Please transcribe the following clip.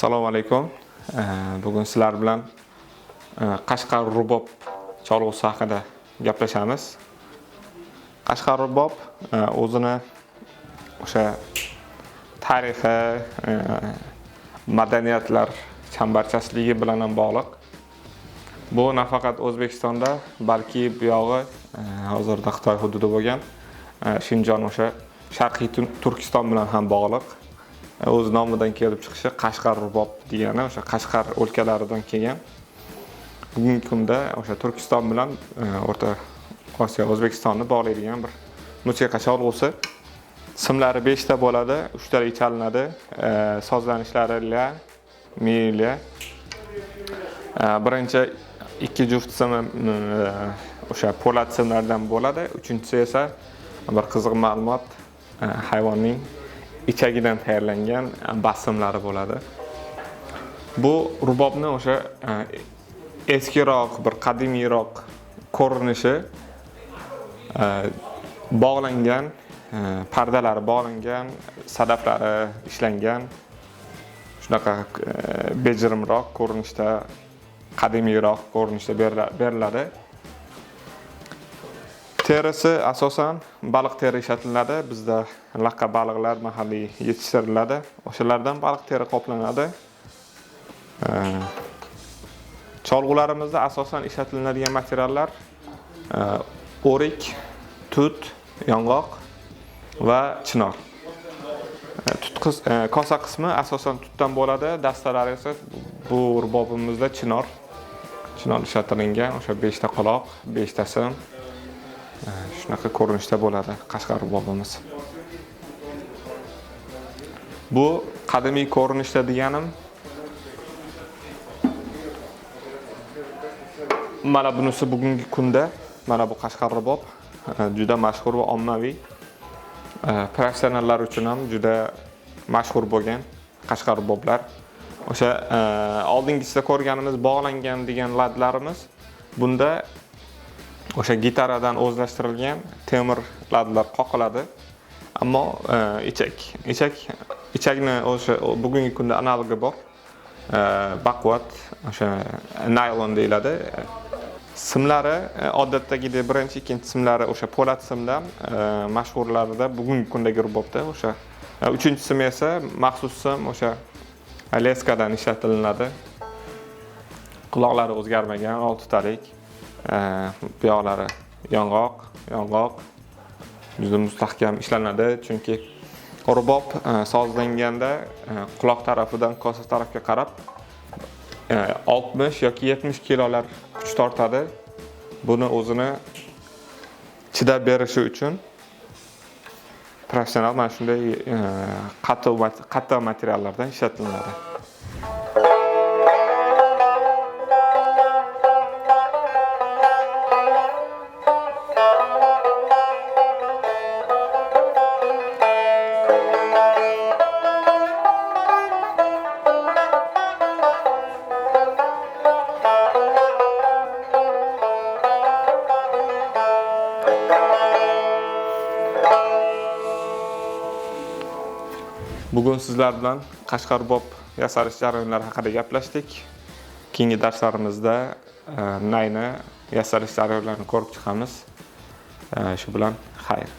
Assalomu alaykum. Bugun sizlar bilan Qashqar rubob cholg'usi haqida gaplashamiz. Qashqar rubob o'zini o'sha tarixi, madaniyatlar chambarchasligi bilan ham bog'liq. Bu nafaqat O'zbekistonda, balki bu yog'i hozirda Xitoy hududi bo'lgan Shinjon o'sha Sharqiy Turkiston bilan ham bog'liq. O'z nomidan kelib chiqishi Qashqar rubob degani o'sha Qashqar o'lkalaridan kelgan. Bugungi kunda o'sha Turkiston bilan O'rta Osiyo, O'zbekistonni bog'laydigan bir musiqa cholg'usi. Simlari 5 ta bo'ladi, 3 talik chalinadi. Sozlanishlari la, mi la. Birinchi 2 juft sim o'sha po'lat simlardan bo'ladi, uchinchisi esa bir qiziq ma'lumot, hayvonning ichagidan tayyorlangan bassimlari bo'ladi. Bu rubobni o'sha eskiroq, bir qadimiyroq ko'rinishi, bog'langan, pardalari bog'langan, sadaflari ishlangan, shunaqa bejirimroq ko'rinishda, qadimiyroq ko'rinishda beriladi. Terisi asosan baliq teri ishlatiladi. Bizda laqqa baliqlar mahalliy yetishtiriladi. O'shalardan baliq teri qoplanadi. Cholg'ularimizda asosan ishlatiladigan materiallar o'rik, tut, yong'oq va chinor. Kosa qismi asosan tutdan bo'ladi, dastalari esa bu rubobimizda chinor ishlatilgan, o'sha 5 ta quloq, 5 ta sim. Shunaqa ko'rinishda bo'ladi Qashqar rubobimiz. Bu qadimiy ko'rinishda deganim, mana bunisi bugungi kunda, mana bu Qashqar rubob juda mashhur va ommaviy. Professionallar uchun ham juda mashhur bo'lgan Qashqar ruboblar. O'sha oldingisida ko'rganimiz bog'langan degan ladlarimiz bunda o'sha gitaradan o'zlashtirilgan temir ladlar qoqiladi. Ammo ichakni o'sha bugungi kunda analogi bor. Baquvvat o'sha naylon deyiladi. Simlari odatdagidek birinchi, ikkinchi simlari o'sha po'lat simdan, mashhurlarida bugungi kundagi rubobda o'sha uchinchi sim esa maxsus sim o'sha leskadan ishlatilinadi. Quloqlari o'zgarmagan 6 talik. Buyoqlari yong'oq juda mustahkam ishlanadi, chunki rubob sozlanganda quloq tarafidan kosa tarafga qarab 60 yoki 70 kilolar kuch tortadi. Buni o'zini chidab berishi uchun professional mana shunday qattiq materiallardan ishlatiladi. Bugun sizlar bilan Qashqar rubob yasalish jarayonlari haqida gaplashdik. Keyingi darslarimizda nayni yasalish jarayonlarini ko'rib chiqamiz. Shu bilan xayr.